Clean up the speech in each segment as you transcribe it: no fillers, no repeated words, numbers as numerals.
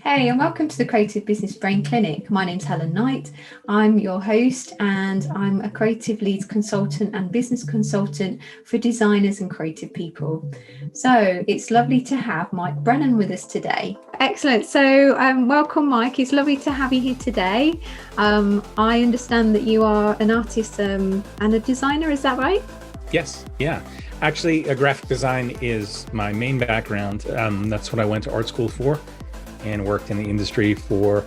Hey, and welcome to the Creative Business Brain Clinic. My name's Helen Knight. I'm your host, and I'm a creative leads consultant and business consultant for designers and creative people. So it's lovely to have Mike Brennan with us today. Excellent. So welcome, Mike. It's lovely to have you here today. I understand that you are an artist and a designer. Is that right? Yes. Yeah. Actually, graphic design is my main background. That's what I went to art school for and worked in the industry for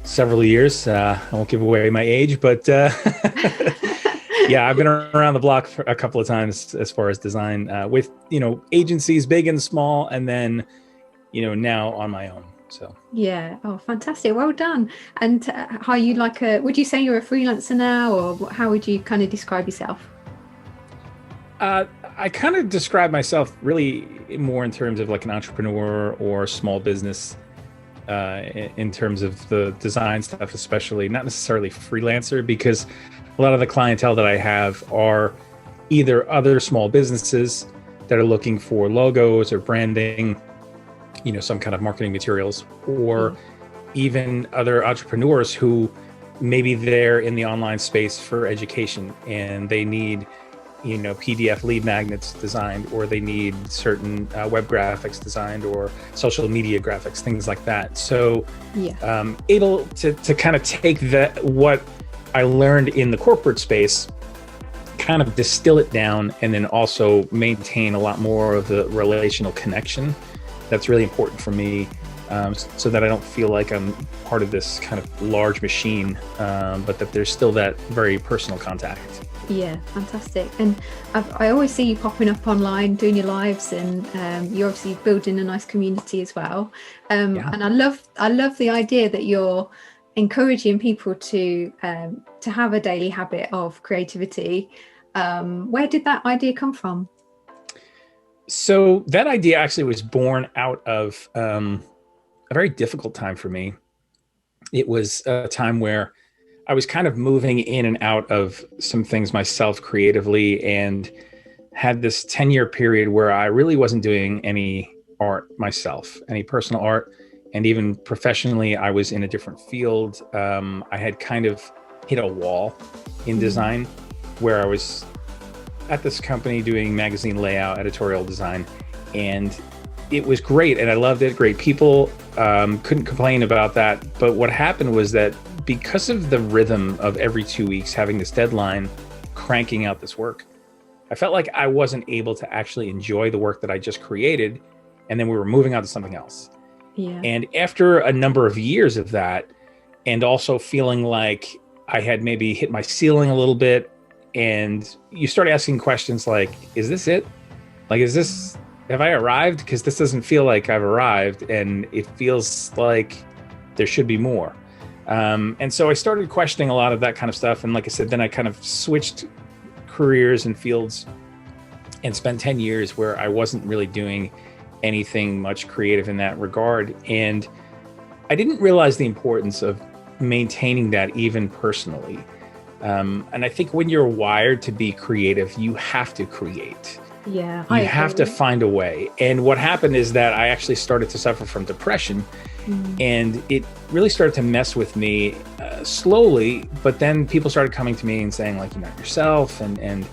several years. I won't give away my age, but yeah, I've been around the block for a couple of times as far as design with, agencies big and small, and then, now on my own. So yeah. Oh, fantastic. Well done. And how you would you say you're a freelancer now, or how would you kind of describe yourself? I kind of describe myself really more in terms of like an entrepreneur or small business in terms of the design stuff, especially not necessarily freelancer, because a lot of the clientele that I have are either other small businesses that are looking for logos or branding, some kind of marketing materials, or even other entrepreneurs who maybe they're in the online space for education and they need PDF lead magnets designed, or they need certain web graphics designed, or social media graphics, things like that. So able to kind of take what I learned in the corporate space, kind of distill it down, and then also maintain a lot more of the relational connection. That's really important for me, so that I don't feel like I'm part of this kind of large machine, but that there's still that very personal contact. Yeah, fantastic. And I always see you popping up online, doing your lives, and you're obviously building a nice community as well. And I love the idea that you're encouraging people to have a daily habit of creativity. Where did that idea come from? So that idea actually was born out of a very difficult time for me. It was a time where I was kind of moving in and out of some things myself creatively, and had this 10-year period where I really wasn't doing any art myself, any personal art. And even professionally, I was in a different field. I had kind of hit a wall in design, where I was at this company doing magazine layout, editorial design, and it was great. And I loved it. Great people. Couldn't complain about that. But what happened was that because of the rhythm of every 2 weeks having this deadline, cranking out this work, I felt like I wasn't able to actually enjoy the work that I just created. And then we were moving on to something else. Yeah. And after a number of years of that, and also feeling like I had maybe hit my ceiling a little bit, and you start asking questions like, is this it? Like, have I arrived? Because this doesn't feel like I've arrived, and it feels like there should be more. And so I started questioning a lot of that kind of stuff. And like I said, then I kind of switched careers and fields and spent 10 years where I wasn't really doing anything much creative in that regard. And I didn't realize the importance of maintaining that even personally. And I think when you're wired to be creative, you have to create. Yeah, you have to find a way. And what happened is that I actually started to suffer from depression, and it really started to mess with me slowly. But then people started coming to me and saying, like, you're not yourself. And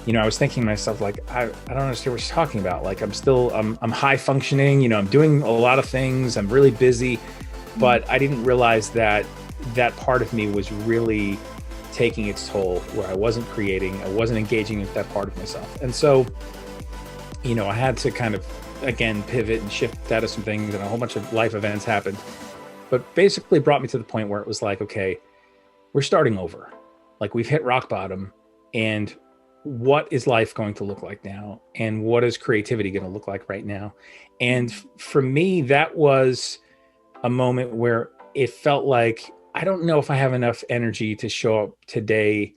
I was thinking to myself, like, I don't understand what you're talking about. Like, I'm high functioning, I'm doing a lot of things. I'm really busy, but I didn't realize that part of me was really taking its toll, where I wasn't creating, I wasn't engaging with that part of myself. And so, I had to kind of, again, pivot and shift out of some things, and a whole bunch of life events happened. But basically brought me to the point where it was like, okay, we're starting over. Like, we've hit rock bottom, and what is life going to look like now? And what is creativity going to look like right now? And for me, that was a moment where it felt like, I don't know if I have enough energy to show up today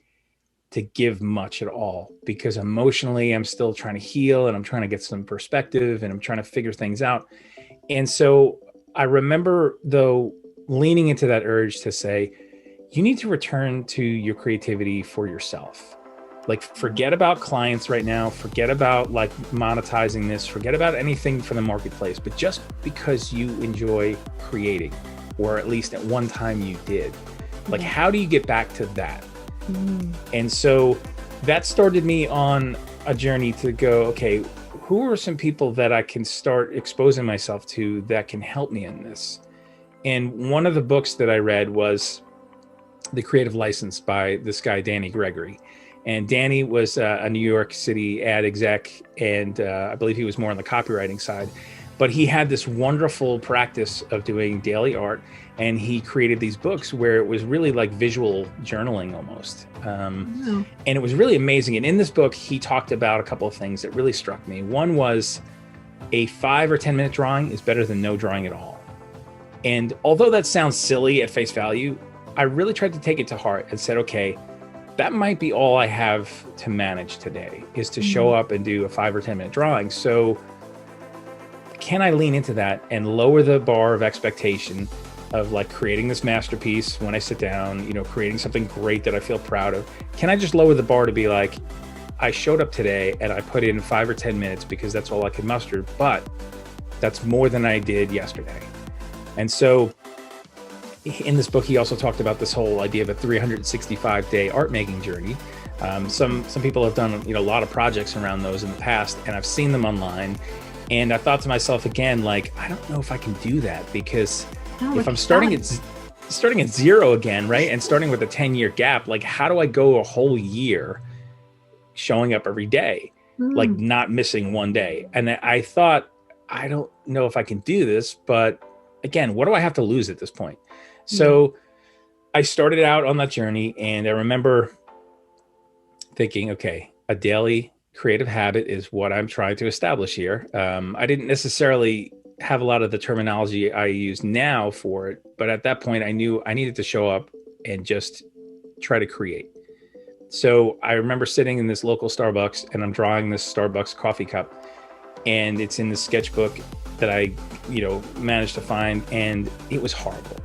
to give much at all, because emotionally I'm still trying to heal, and I'm trying to get some perspective, and I'm trying to figure things out. And so I remember, though, leaning into that urge to say, you need to return to your creativity for yourself. Like, forget about clients right now, forget about like monetizing this, forget about anything for the marketplace, but just because you enjoy creating, or at least at one time you did, like, how do you get back to that? And so that started me on a journey to go, okay, who are some people that I can start exposing myself to that can help me in this? And one of the books that I read was The Creative License by this guy, Danny Gregory. And Danny was a New York City ad exec, and I believe he was more on the copywriting side. But he had this wonderful practice of doing daily art, and he created these books where it was really like visual journaling almost. And it was really amazing. And in this book, he talked about a couple of things that really struck me. One was a 5 or 10 minute drawing is better than no drawing at all. And although that sounds silly at face value, I really tried to take it to heart and said, okay, that might be all I have to manage today, is to show up and do a 5 or 10 minute drawing. So can I lean into that and lower the bar of expectation of like creating this masterpiece when I sit down, you know, creating something great that I feel proud of? Can I just lower the bar to be like, I showed up today and I put in 5 or 10 minutes because that's all I could muster, but that's more than I did yesterday. And so in this book, he also talked about this whole idea of a 365-day art making journey. Some people have done, you know, a lot of projects around those in the past, and I've seen them online. And I thought to myself again, like, I don't know if I can do that, because if I'm starting at zero again, right, and starting with a 10-year gap, like, how do I go a whole year showing up every day, like not missing one day? And I thought, I don't know if I can do this, but again, what do I have to lose at this point? So I started out on that journey, and I remember thinking, okay, a daily creative habit is what I'm trying to establish here. I didn't necessarily have a lot of the terminology I use now for it, but at that point I knew I needed to show up and just try to create. So I remember sitting in this local Starbucks, and I'm drawing this Starbucks coffee cup, and it's in the sketchbook that I, you know, managed to find, and it was horrible.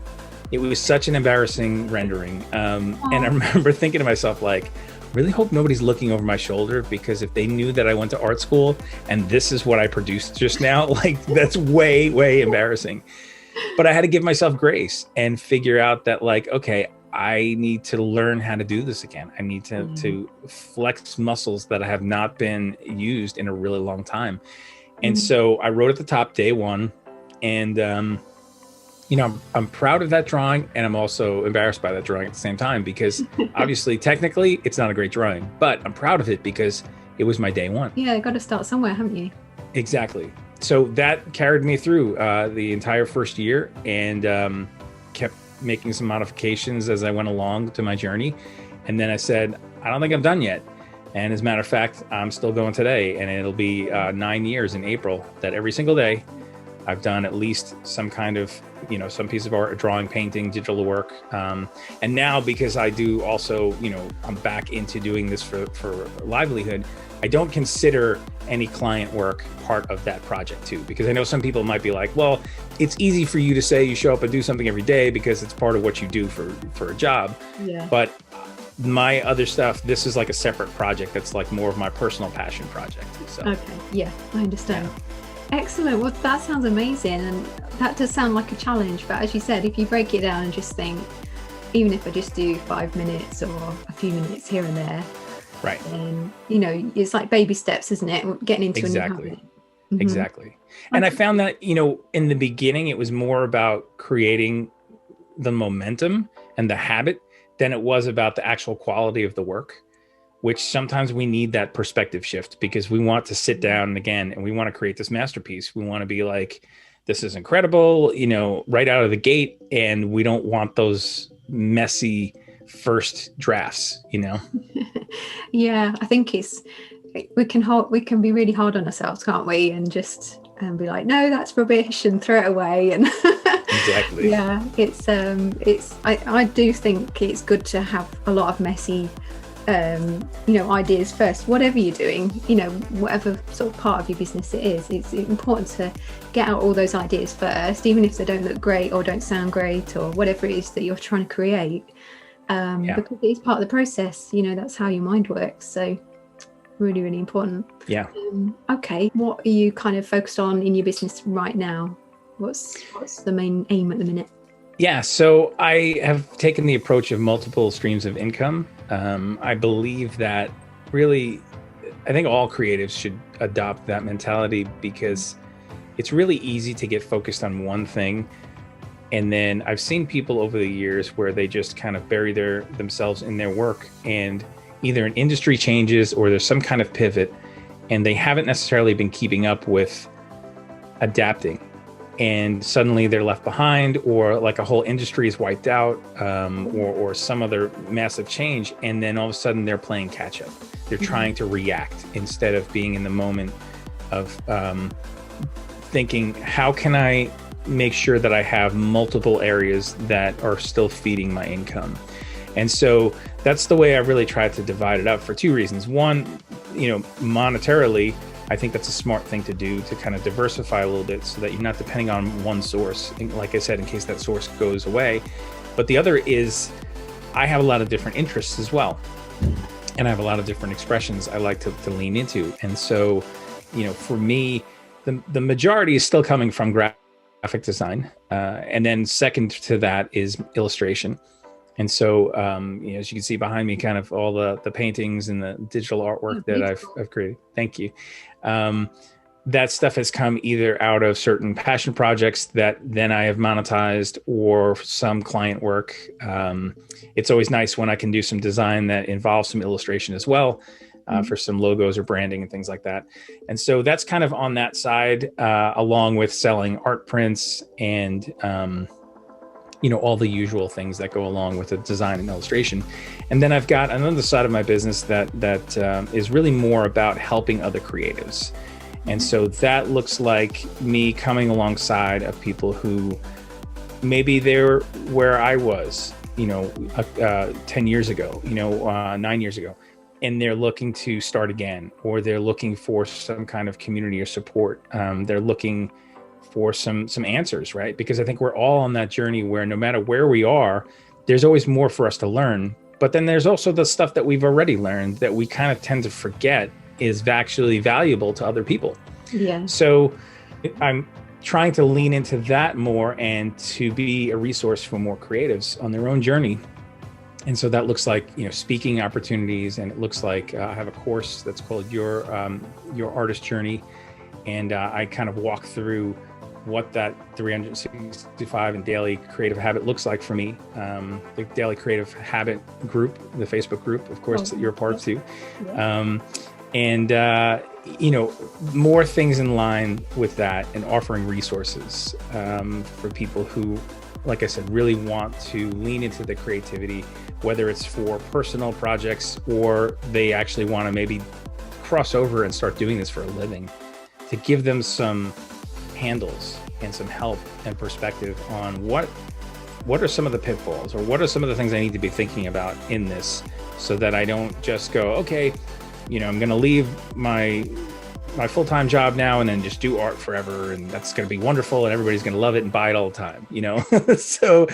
It was such an embarrassing rendering. And I remember thinking to myself, like, really hope nobody's looking over my shoulder, because if they knew that I went to art school and this is what I produced just now, like, that's way, way embarrassing. But I had to give myself grace and figure out that, like, okay, I need to learn how to do this again. I need to flex muscles that have not been used in a really long time. And so I wrote at the top, day one, and you know, I'm proud of that drawing, and I'm also embarrassed by that drawing at the same time, because obviously, technically, it's not a great drawing, but I'm proud of it because it was my day one. Yeah, got to start somewhere, haven't you? Exactly. So that carried me through the entire first year, and kept making some modifications as I went along to my journey. And then I said, I don't think I'm done yet. And as a matter of fact, I'm still going today, and it'll be 9 years in April that every single day I've done at least some kind of, you know, some piece of art, drawing, painting, digital work. And now, because I do also, you know, I'm back into doing this for livelihood, I don't consider any client work part of that project too, because I know some people might be like, well, it's easy for you to say you show up and do something every day because it's part of what you do for a job. Yeah. But my other stuff, this is like a separate project that's like more of my personal passion project. So. Okay, yeah, I understand. Yeah. Excellent. Well, that sounds amazing, and that does sound like a challenge. But as you said, if you break it down and just think, even if I just do 5 minutes or a few minutes here and there, right? Then, you know, it's like baby steps, isn't it? Getting into a new habit. Exactly. And I found that, you know, in the beginning, it was more about creating the momentum and the habit than it was about the actual quality of the work, which sometimes we need that perspective shift, because we want to sit down again and we want to create this masterpiece. We want to be like, this is incredible, you know, right out of the gate. And we don't want those messy first drafts, you know? Yeah, I think we can be really hard on ourselves, can't we? And just be like, no, that's rubbish, and throw it away. And exactly. Yeah, I do think it's good to have a lot of messy you know, ideas first, whatever you're doing, you know, whatever sort of part of your business it is. It's important to get out all those ideas first, even if they don't look great or don't sound great or whatever it is that you're trying to create. because it is part of the process. That's how your mind works. So really, really important. Yeah. Okay. What are you kind of focused on in your business right now? What's the main aim at the minute? Yeah, so I have taken the approach of multiple streams of income. I believe that really, I think all creatives should adopt that mentality, because it's really easy to get focused on one thing. And then I've seen people over the years where they just kind of bury themselves in their work, and either an industry changes or there's some kind of pivot, and they haven't necessarily been keeping up with adapting. And suddenly they're left behind, or like a whole industry is wiped out, or some other massive change. And then all of a sudden they're playing catch up. They're trying to react instead of being in the moment of thinking, how can I make sure that I have multiple areas that are still feeding my income? And so that's the way I really try to divide it up, for two reasons. One, monetarily, I think that's a smart thing to do, to kind of diversify a little bit so that you're not depending on one source, like I said, in case that source goes away. But the other is, I have a lot of different interests as well. And I have a lot of different expressions I like to lean into. And so, for me, the majority is still coming from graphic design. And then second to that is illustration. And so, as you can see behind me, kind of all the paintings and the digital artwork that I've created. Thank you. That stuff has come either out of certain passion projects that then I have monetized, or some client work. It's always nice when I can do some design that involves some illustration as well, for some logos or branding and things like that. And so that's kind of on that side, along with selling art prints and all the usual things that go along with the design and illustration. And then I've got another side of my business that is really more about helping other creatives. And so that looks like me coming alongside of people who maybe they're where I was, 10 years ago, 9 years ago, and they're looking to start again, or they're looking for some kind of community or support. They're looking for some answers, right? Because I think we're all on that journey where no matter where we are, there's always more for us to learn. But then there's also the stuff that we've already learned that we kind of tend to forget is actually valuable to other people. Yeah. So I'm trying to lean into that more and to be a resource for more creatives on their own journey. And so that looks like, speaking opportunities, and it looks like I have a course that's called Your Artist Journey. And I kind of walk through what that 365 and daily creative habit looks like for me. The daily creative habit group, the Facebook group, of course, that you're a part of too. And more things in line with that, and offering resources for people who, like I said, really want to lean into the creativity, whether it's for personal projects or they actually want to maybe cross over and start doing this for a living, to give them some handles and some help and perspective on what are some of the pitfalls, or what are some of the things I need to be thinking about in this, so that I don't just go, okay, I'm going to leave my full-time job now and then just do art forever, and that's going to be wonderful and everybody's going to love it and buy it all the time, So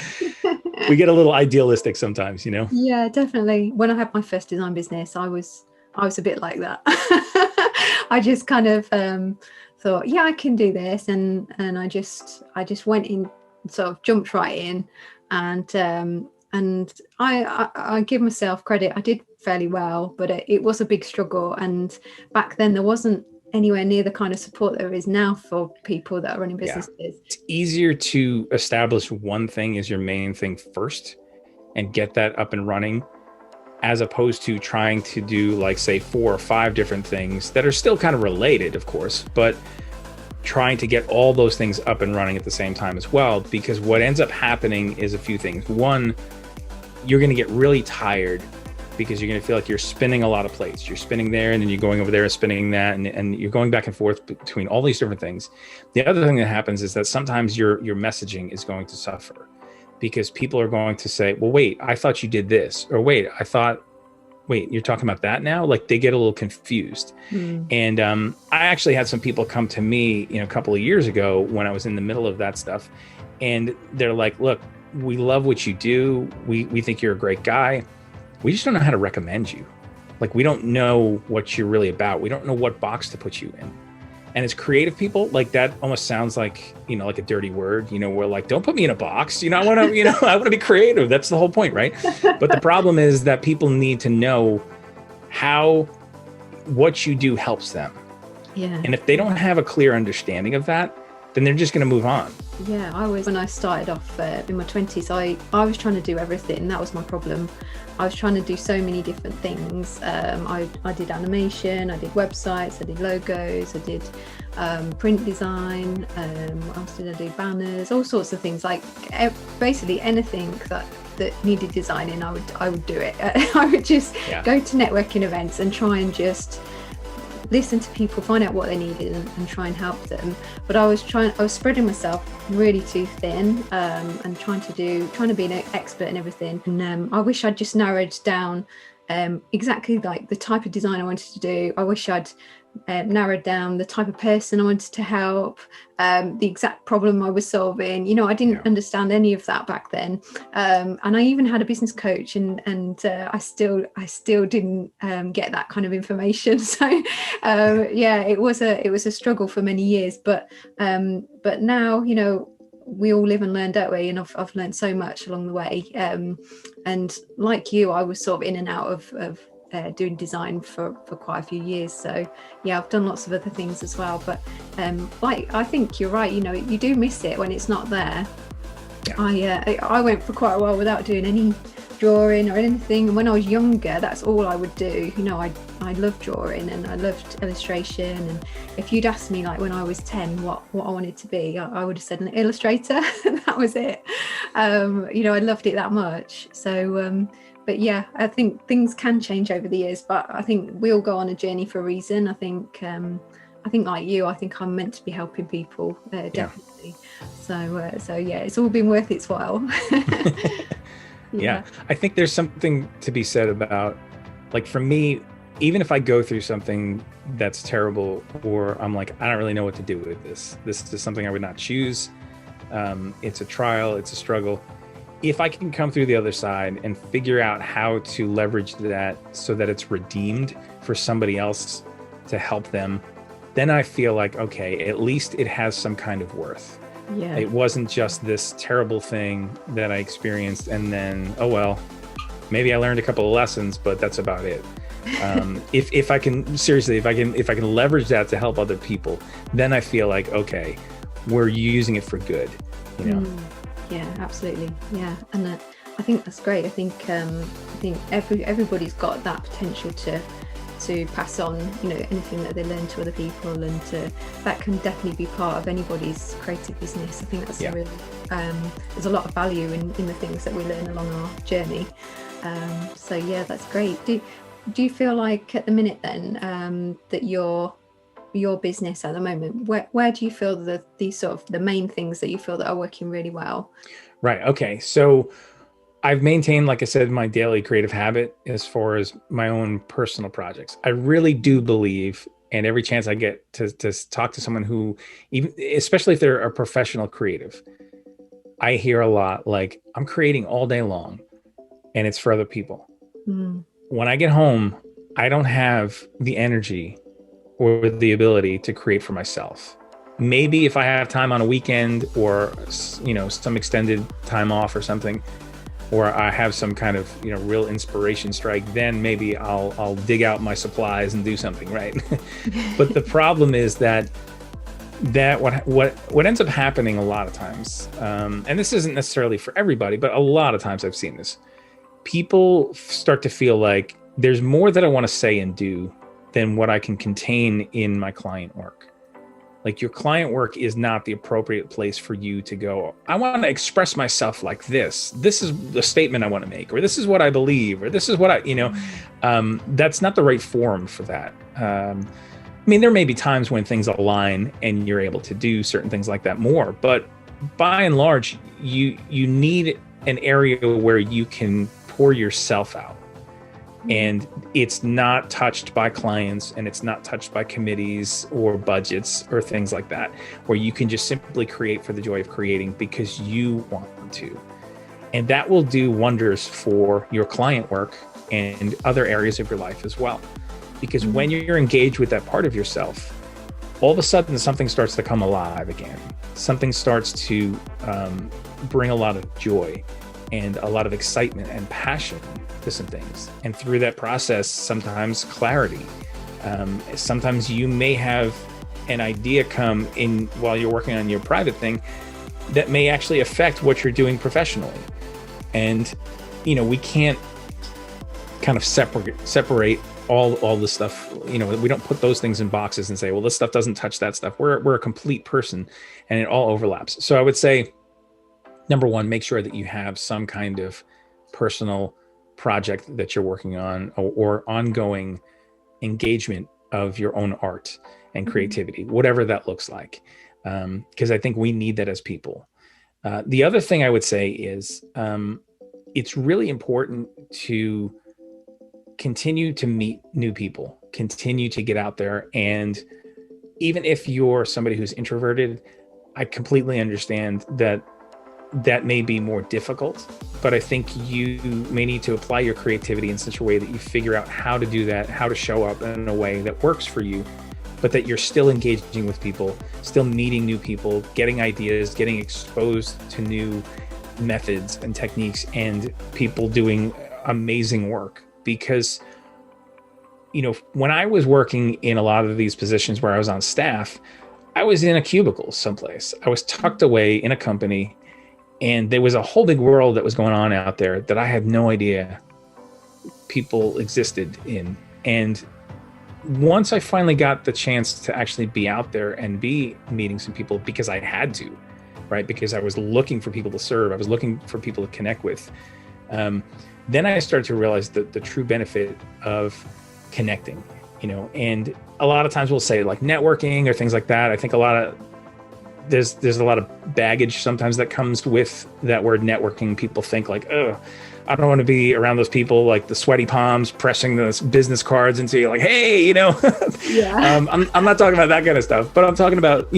we get a little idealistic sometimes, Yeah, definitely. When I had my first design business, I was a bit like that. I just kind of thought, yeah, I can do this, and I just went in, sort of jumped right in, and I give myself credit. I did fairly well, but it was a big struggle, and back then there wasn't anywhere near the kind of support there is now for people that are running businesses. Yeah. It's easier to establish one thing as your main thing first and get that up and running, as opposed to trying to do, like, say, 4 or 5 different things that are still kind of related, of course, but trying to get all those things up and running at the same time as well. Because what ends up happening is a few things. One, you're going to get really tired, because you're going to feel like you're spinning a lot of plates. You're spinning there, and then you're going over there and spinning that, and you're going back and forth between all these different things. The other thing that happens is that sometimes your messaging is going to suffer, because people are going to say, well, wait, I thought you did this, or wait, you're talking about that now? Like, they get a little confused. And I actually had some people come to me, a couple of years ago when I was in the middle of that stuff, and they're like, look, we love what you do. We think you're a great guy. We just don't know how to recommend you. Like, we don't know what you're really about. We don't know what box to put you in. And as creative people, like, that almost sounds like, like a dirty word, we're like, don't put me in a box. I want to, I want to be creative. That's the whole point, right? But the problem is that people need to know how what you do helps them. Yeah. And if they don't have a clear understanding of that, then they're just going to move on. Yeah, when I started off in my 20s, I was trying to do everything. That was my problem. I was trying to do so many different things. I did animation, I did websites, I did logos, I did print design, what else did I do? Banners, all sorts of things. Like basically anything that needed designing, I would do it. I would just go to networking events and try and just listen to people, find out what they needed and try and help them. But I was spreading myself really too thin, and trying to be an expert in everything. And I wish I'd just narrowed down exactly like the type of design I wanted to do. I wish I'd narrowed down the type of person I wanted to help, the exact problem I was solving. I didn't understand any of that back then, and I even had a business coach, and I still didn't get that kind of information. So it was a struggle for many years, but now we all live and learn, don't we? And I've learned so much along the way, and like you, I was sort of in and out of doing design for quite a few years. So I've done lots of other things as well, but I think you're right, you do miss it when it's not there. I went for quite a while without doing any drawing or anything, and when I was younger, that's all I would do. I loved drawing and I loved illustration, and if you'd asked me like when I was 10 what I wanted to be, I would have said an illustrator. That was it. I loved it that much. So but yeah, I think things can change over the years, but I think we all go on a journey for a reason. I think like you, I think I'm meant to be helping people, definitely. So yeah, it's all been worth its while. Yeah, I think there's something to be said about, like, for me, even if I go through something that's terrible, or I'm like, I don't really know what to do with this is something I would not choose. It's a trial, it's a struggle. If I can come through the other side and figure out how to leverage that so that it's redeemed for somebody else to help them, then I feel like, okay, at least it has some kind of worth. Yeah. It wasn't just this terrible thing that I experienced and then, oh well, maybe I learned a couple of lessons, but that's about it. If I can leverage that to help other people, then I feel like, okay, we're using it for good, Yeah, absolutely. Yeah, and I think that's great. I think everybody's got that potential to pass on, anything that they learn to other people, and that can definitely be part of anybody's creative business. I think that's really there's a lot of value in the things that we learn along our journey. So yeah, that's great. Do you feel like at the minute then that your business at the moment, where do you feel the sort of the main things that you feel that are working really well? Right. Okay. So I've maintained, like I said, my daily creative habit as far as my own personal projects. I really do believe, and every chance I get to talk to someone who, even especially if they're a professional creative, I hear a lot like, I'm creating all day long and it's for other people. Mm. When I get home, I don't have the energy or the ability to create for myself. Maybe if I have time on a weekend, or some extended time off or something, or I have some kind of real inspiration strike, then maybe I'll dig out my supplies and do something, right? But the problem is that what ends up happening a lot of times, and this isn't necessarily for everybody, but a lot of times I've seen this, people start to feel like there's more that I want to say and do than what I can contain in my client work. Like, your client work is not the appropriate place for you to go, I want to express myself like this. This is the statement I want to make, or this is what I believe, or this is what that's not the right forum for that. There may be times when things align and you're able to do certain things like that more, but by and large, you need an area where you can pour yourself out. And it's not touched by clients, and it's not touched by committees or budgets or things like that, where you can just simply create for the joy of creating because you want to. And that will do wonders for your client work and other areas of your life as well. Because when you're engaged with that part of yourself, all of a sudden something starts to come alive again. Something starts to bring a lot of joy and a lot of excitement and passion to some things. And through that process, sometimes clarity. Sometimes you may have an idea come in while you're working on your private thing that may actually affect what you're doing professionally. And, we can't kind of separate all this stuff. We don't put those things in boxes and say, well, this stuff doesn't touch that stuff. We're a complete person and it all overlaps. So I would say, number one, make sure that you have some kind of personal project that you're working on or ongoing engagement of your own art and creativity, whatever that looks like. Because I think we need that as people. The other thing I would say is it's really important to continue to meet new people, continue to get out there. And even if you're somebody who's introverted, I completely understand that may be more difficult, but I think you may need to apply your creativity in such a way that you figure out how to do that, how to show up in a way that works for you, but that you're still engaging with people, still meeting new people, getting ideas, getting exposed to new methods and techniques and people doing amazing work. Because, when I was working in a lot of these positions where I was on staff, I was in a cubicle someplace. I was tucked away in a company, and there was a whole big world that was going on out there that I had no idea people existed in. And once I finally got the chance to actually be out there and be meeting some people, because I had to, right? Because I was looking for people to serve. I was looking for people to connect with. Then I started to realize the true benefit of connecting, and a lot of times we'll say like networking or things like that. I think there's a lot of baggage sometimes that comes with that word networking. People think like, oh, I don't want to be around those people, like the sweaty palms pressing those business cards into you, like, hey, Yeah. I'm not talking about that kind of stuff, but I'm talking about,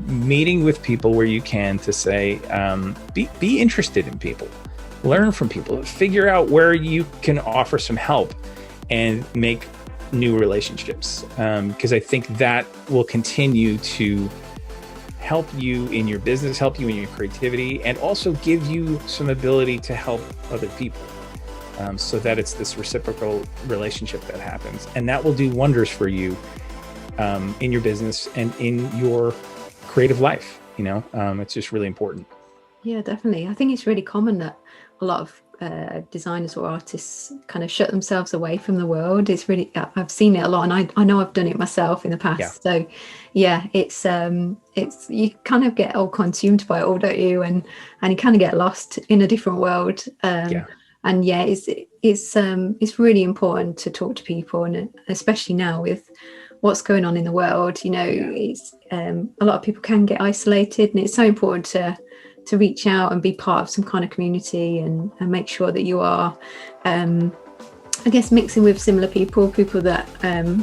meeting with people where you can to say, be interested in people, learn from people, figure out where you can offer some help and make new relationships. Because I think that will continue to help you in your business, help you in your creativity, and also give you some ability to help other people, so that it's this reciprocal relationship that happens. And that will do wonders for you in your business and in your creative life. It's just really important. Yeah, definitely. I think it's really common that a lot of designers or artists kind of shut themselves away from the world. It's really, I've seen it a lot, and I know I've done it myself in the past. Yeah. So yeah, it's you kind of get all consumed by it all, don't you? And you kind of get lost in a different world. And yeah, it's really important to talk to people, and especially now with what's going on in the world, it's a lot of people can get isolated, and it's so important to reach out and be part of some kind of community and make sure that you are, I guess, mixing with similar people that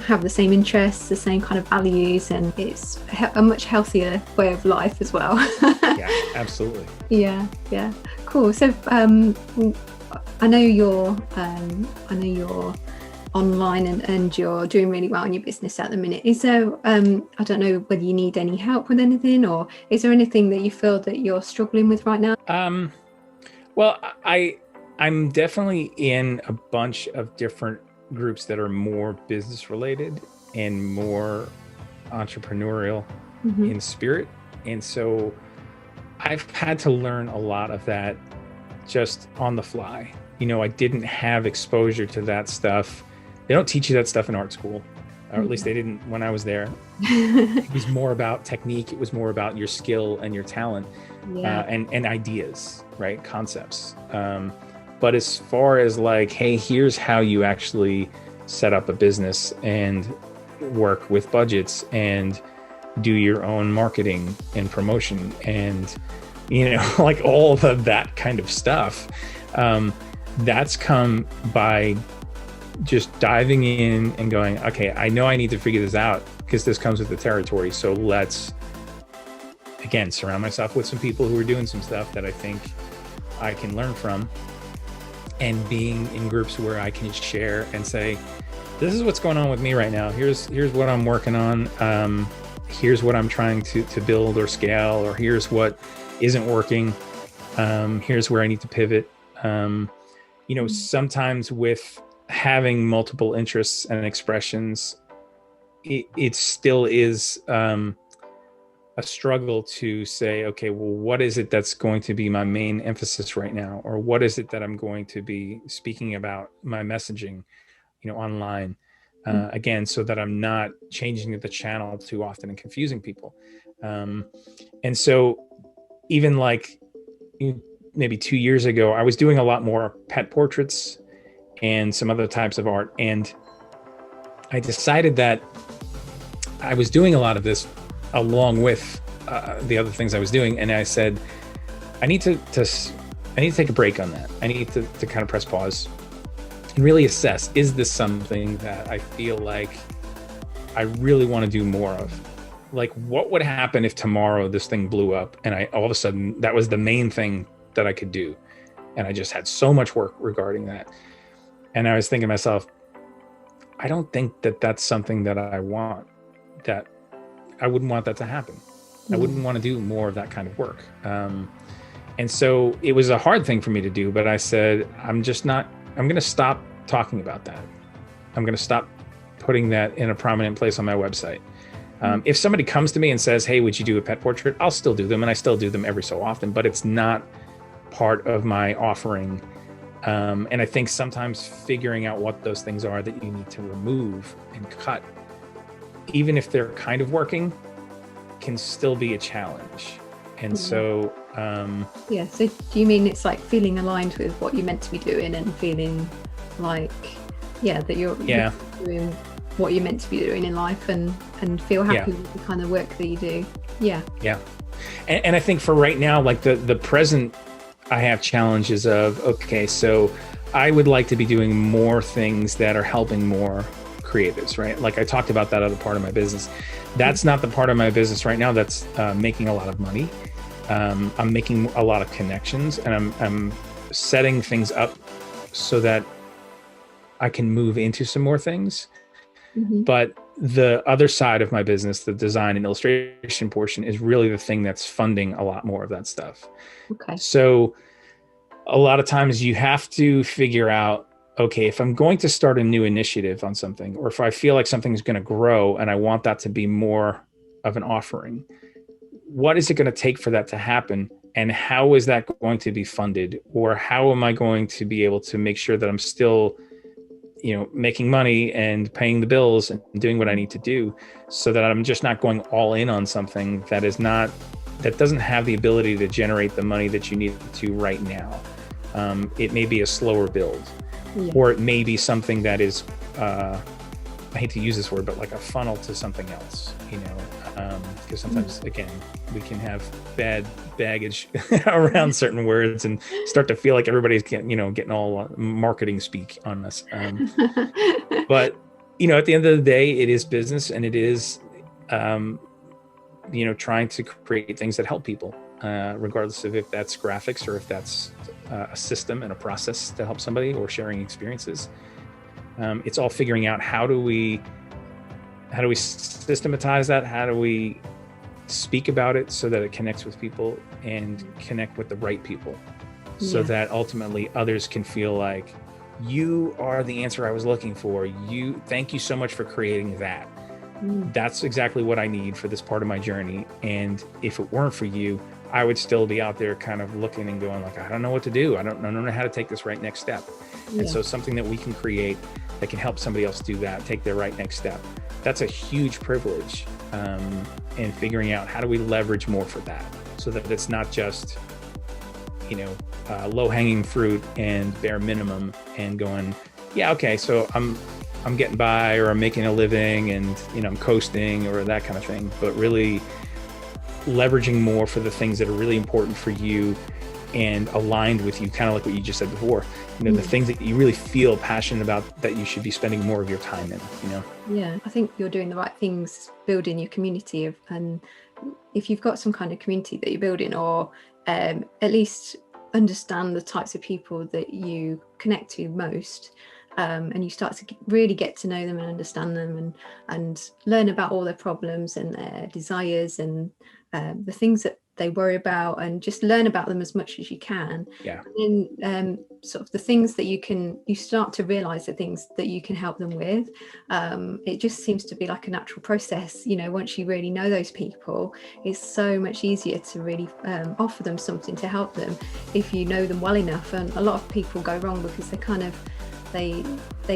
have the same interests, the same kind of values, and it's a much healthier way of life as well. Yeah, absolutely. Yeah, cool. So I know you're online and you're doing really well in your business at the minute. Is there I don't know whether you need any help with anything, or is there anything that you feel that you're struggling with right now? Well, I'm definitely in a bunch of different groups that are more business related and more entrepreneurial in spirit, and so I've had to learn a lot of that just on the fly. I didn't have exposure to that stuff. They don't teach you that stuff in art school, or at least they didn't when I was there. It was more about technique. It was more about your skill and your talent, and ideas, right? Concepts. But as far as like, hey, here's how you actually set up a business and work with budgets and do your own marketing and promotion and, like all of that kind of stuff. That's come by just diving in and going, okay, I know I need to figure this out because this comes with the territory. So let's, again, surround myself with some people who are doing some stuff that I think I can learn from, and being in groups where I can share and say, this is what's going on with me right now. Here's what I'm working on. Here's what I'm trying to build or scale, or here's what isn't working. Here's where I need to pivot. Sometimes with having multiple interests and expressions, it still is a struggle to say, okay, well, what is it that's going to be my main emphasis right now? Or what is it that I'm going to be speaking about my messaging, online, again, so that I'm not changing the channel too often and confusing people. And so even like maybe 2 years ago, I was doing a lot more pet portraits and some other types of art. And I decided that I was doing a lot of this along with the other things I was doing. And I said, I need to take a break on that. I need to kind of press pause and really assess, is this something that I feel like I really want to do more of? Like, what would happen if tomorrow this thing blew up and all of a sudden that was the main thing that I could do? And I just had so much work regarding that. And I was thinking to myself, I don't think that that's something that I want, that I wouldn't want that to happen. I wouldn't want to do more of that kind of work. And so it was a hard thing for me to do, but I said, I'm going to stop talking about that. I'm going to stop putting that in a prominent place on my website. If somebody comes to me and says, hey, would you do a pet portrait? I'll still do them. And I still do them every so often, but it's not part of my offering. And I think sometimes figuring out what those things are that you need to remove and cut, even if they're kind of working, can still be a challenge. And so so do you mean it's like feeling aligned with what you're meant to be doing and feeling like that you're doing what you're meant to be doing in life and feel happy with the kind of work that you do? And I think for right now, like the present, I have challenges of, okay, so I would like to be doing more things that are helping more creatives, right? Like I talked about that other part of my business. That's not the part of my business right now that's making a lot of money. I'm making a lot of connections, and I'm setting things up so that I can move into some more things. But the other side of my business, the design and illustration portion, is really the thing that's funding a lot more of that stuff. Okay. So a lot of times you have to figure out, okay, if I'm going to start a new initiative on something, or if I feel like something's going to grow and I want that to be more of an offering, what is it going to take for that to happen? And how is that going to be funded? Or how am I going to be able to make sure that I'm still, making money and paying the bills and doing what I need to do, so that I'm just not going all in on something that doesn't have the ability to generate the money that you need to right now. It may be a slower build, or it may be something that is, I hate to use this word, but like a funnel to something else, because sometimes, again, we can have bad baggage around certain words and start to feel like everybody's getting all marketing speak on us. But, at the end of the day, it is business, and it is, trying to create things that help people, regardless of if that's graphics or if that's a system and a process to help somebody, or sharing experiences. It's all figuring out how do we systematize that? How do we speak about it so that it connects with people and connect with the right people, so that ultimately others can feel like, you are the answer I was looking for. Thank you so much for creating that. That's exactly what I need for this part of my journey. And if it weren't for you, I would still be out there kind of looking and going like, I don't know what to do. I don't know how to take this right next step. And so something that we can create that can help somebody else do that, take their right next step, that's a huge privilege. And figuring out how do we leverage more for that, so that it's not just, low-hanging fruit and bare minimum, and going, okay, so I'm getting by, or I'm making a living, and I'm coasting, or that kind of thing, but really leveraging more for the things that are really important for you and aligned with you, kind of like what you just said before, the things that you really feel passionate about, that you should be spending more of your time in, I think you're doing the right things, building your community and if you've got some kind of community that you're building, or at least understand the types of people that you connect to most, and you start to really get to know them and understand them, and learn about all their problems and their desires, and the things that they worry about, and just learn about them as much as you can. Yeah. And then sort of the things that you start to realize the things that you can help them with. It just seems to be like a natural process, once you really know those people, it's so much easier to really offer them something to help them if you know them well enough. And a lot of people go wrong because they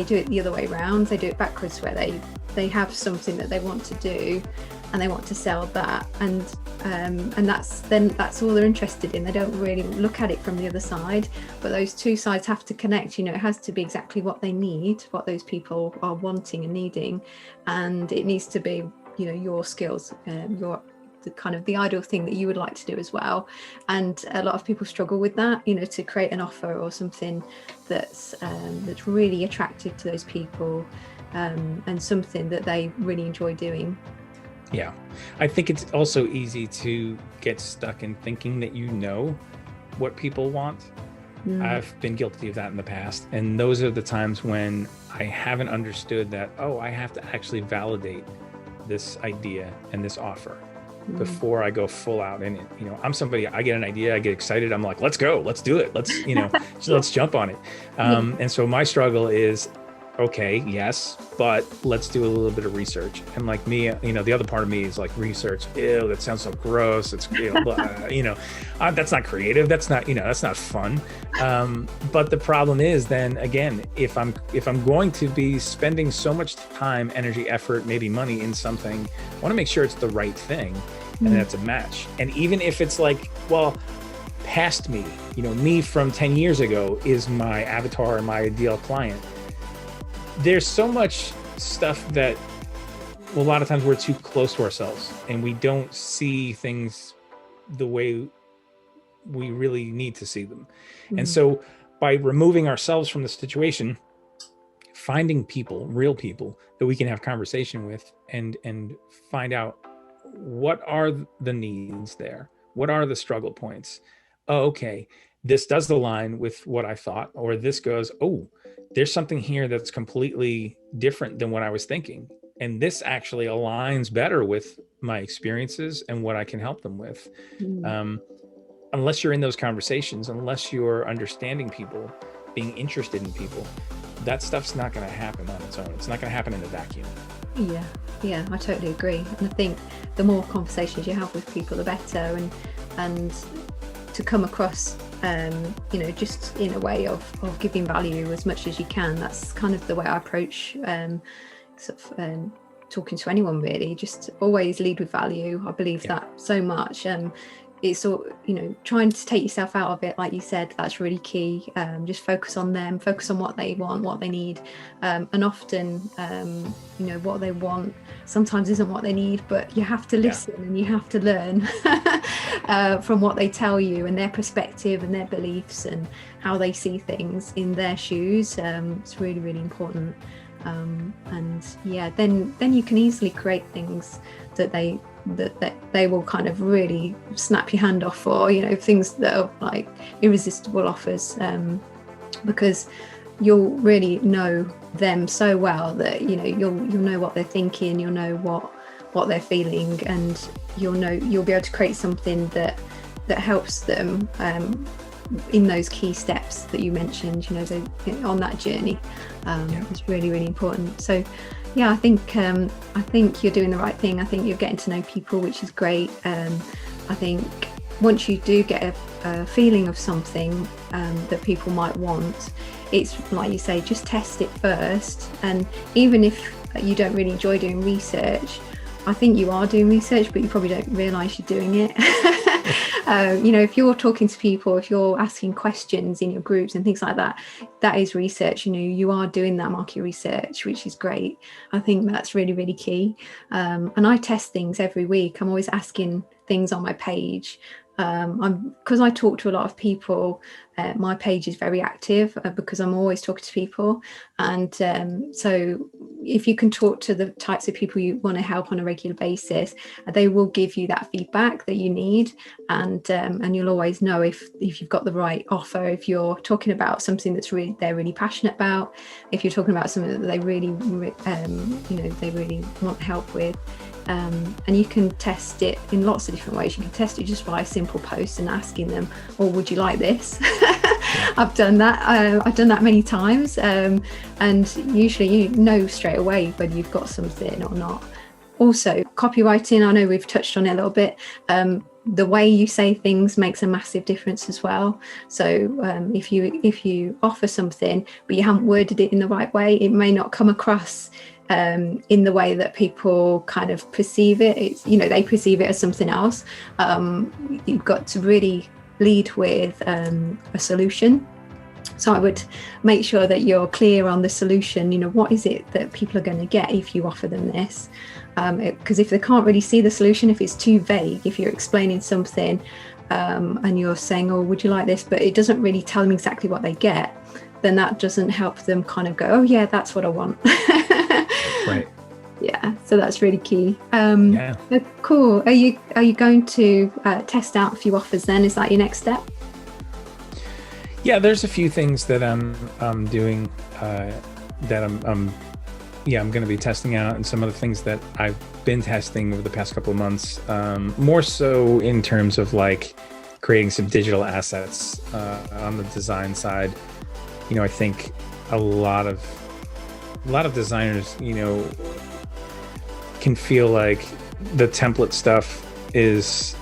do it the other way around. They do it backwards, where they have something that they want to do and they want to sell that, and that's all they're interested in. They don't really look at it from the other side, but those two sides have to connect. It has to be exactly what they need, what those people are wanting and needing, and it needs to be your skills, your the ideal thing that you would like to do as well. And a lot of people struggle with that, to create an offer or something that's really attractive to those people, and something that they really enjoy doing. Yeah. I think it's also easy to get stuck in thinking that what people want. I've been guilty of that in the past. And those are the times when I haven't understood that, I have to actually validate this idea and this offer before I go full out in it. I'm somebody, I get an idea, I get excited. I'm like, let's go, let's do it. Let's, let's jump on it. And so my struggle is, okay, yes, but let's do a little bit of research. And like me, the other part of me is like, research, ew, that sounds so gross. It's, that's not creative. That's not, that's not fun. But the problem is then again, if I'm going to be spending so much time, energy, effort, maybe money in something, I want to make sure it's the right thing and that's a match. And even if it's like, well, past me, me from 10 years ago is my avatar and my ideal client. There's so much stuff that a lot of times we're too close to ourselves and we don't see things the way we really need to see them. And so by removing ourselves from the situation, finding people, real people that we can have conversation with and find out what are the needs there? What are the struggle points? Oh, okay, this does align with what I thought, or this goes, there's something here that's completely different than what I was thinking. And this actually aligns better with my experiences and what I can help them with. Unless you're in those conversations, unless you're understanding people, being interested in people, that stuff's not going to happen on its own. It's not going to happen in a vacuum. Yeah, I totally agree. And I think the more conversations you have with people, the better. And to come across just in a way of giving value as much as you can. That's kind of the way I approach talking to anyone, really. Just always lead with value. I believe that so much. It's all, trying to take yourself out of it, like you said, that's really key. Just focus on them, focus on what they want, what they need. And often, what they want sometimes isn't what they need, but you have to listen and you have to learn from what they tell you and their perspective and their beliefs and how they see things in their shoes. It's really, really important. Then you can easily create things that they will kind of really snap your hand off for, things that are like irresistible offers, because you'll really know them so well that you'll know what they're thinking, you'll know what they're feeling, and you'll be able to create something that helps them in those key steps that you mentioned, on that journey. It's really, really important. So I think you're doing the right thing. I think you're getting to know people, which is great. I think once you do get a feeling of something that people might want, it's like you say, just test it first. And even if you don't really enjoy doing research, I think you are doing research, but you probably don't realise you're doing it. If you're talking to people, if you're asking questions in your groups and things like that, that is research. You are doing that market research, which is great. I think that's really, really key. And I test things every week. I'm always asking things on my page. Because I talk to a lot of people my page is very active because I'm always talking to people. And so if you can talk to the types of people you want to help on a regular basis, they will give you that feedback that you need. And you'll always know if you've got the right offer, if you're talking about something that's they're really passionate about, if you're talking about something that they really, they really want help with. And you can test it in lots of different ways. You can test it just by a simple post and asking them, "Oh, would you like this?" I've done that. I've done that many times, and usually you know straight away whether you've got something or not. Also, copywriting. I know we've touched on it a little bit. The way you say things makes a massive difference as well. So if you offer something but you haven't worded it in the right way, it may not come across in the way that people kind of perceive it. It's, they perceive it as something else. You've got to really lead with a solution. So I would make sure that you're clear on the solution. What is it that people are going to get if you offer them this? Because if they can't really see the solution, if it's too vague, if you're explaining something and you're saying, "Oh, would you like this?" but it doesn't really tell them exactly what they get, then that doesn't help them kind of go, "Oh yeah, that's what I want." Right. Yeah, so that's really key. Cool. Are you going to test out a few offers then? Is that your next step? Yeah, there's a few things that I'm doing that I'm going to be testing out, and some of the things that I've been testing over the past couple of months, more so in terms of like creating some digital assets on the design side. I think a lot of designers, can feel like the template stuff is,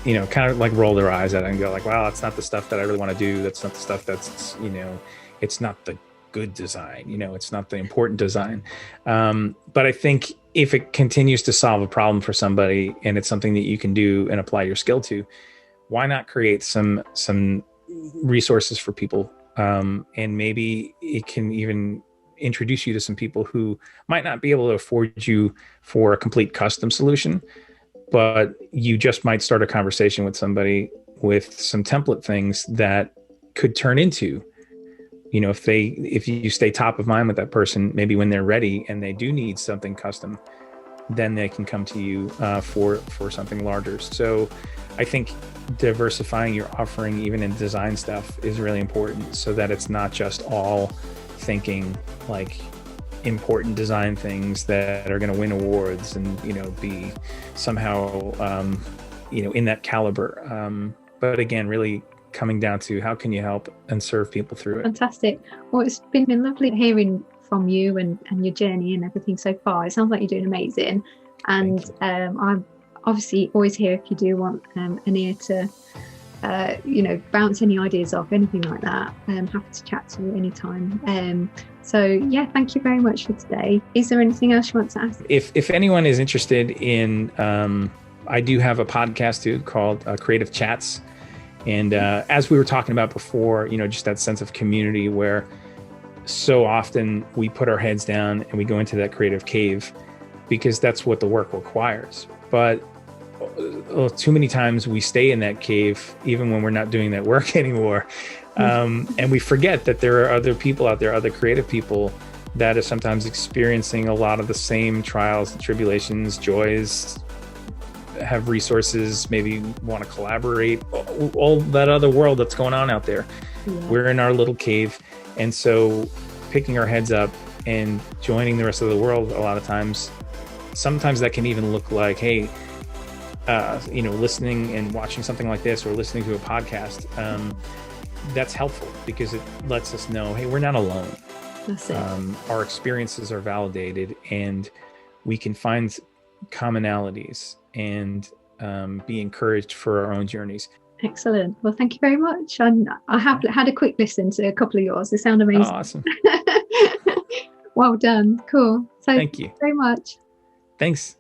kind of like roll their eyes at it and go like, "Wow, that's not the stuff that I really want to do. That's not the stuff that's, it's not the good design, it's not the important design." But I think if it continues to solve a problem for somebody and it's something that you can do and apply your skill to, why not create some resources for people? And maybe it can even introduce you to some people who might not be able to afford you for a complete custom solution, but you just might start a conversation with somebody with some template things that could turn into, if you stay top of mind with that person, maybe when they're ready and they do need something custom, then they can come to you for something larger. So I think diversifying your offering, even in design stuff, is really important, so that it's not just all thinking like important design things that are going to win awards and be somehow in that caliber. But again, really coming down to how can you help and serve people through it. Fantastic. Well, it's been lovely hearing from you and your journey and everything so far. It sounds like you're doing amazing, and I'm obviously always here if you do want an ear to bounce any ideas off, anything like that. I'm happy to chat to you anytime. So yeah, thank you very much for today. Is there anything else you want to ask? If anyone is interested in, I do have a podcast too called Creative Chats. And as we were talking about before, just that sense of community where so often we put our heads down and we go into that creative cave because that's what the work requires. But too many times we stay in that cave even when we're not doing that work anymore. And we forget that there are other people out there, other creative people that are sometimes experiencing a lot of the same trials and tribulations, joys, have resources, maybe want to collaborate, all that other world that's going on out there. Yeah. We're in our little cave. And so picking our heads up and joining the rest of the world, a lot of times, sometimes that can even look like, hey, listening and watching something like this or listening to a podcast, that's helpful because it lets us know, hey, we're not alone. That's it. Our experiences are validated and we can find commonalities and be encouraged for our own journeys. Excellent. Well, thank you very much. I have had a quick listen to a couple of yours. They sound amazing. Oh, awesome. Well done. Cool. So thank you very much. Thanks.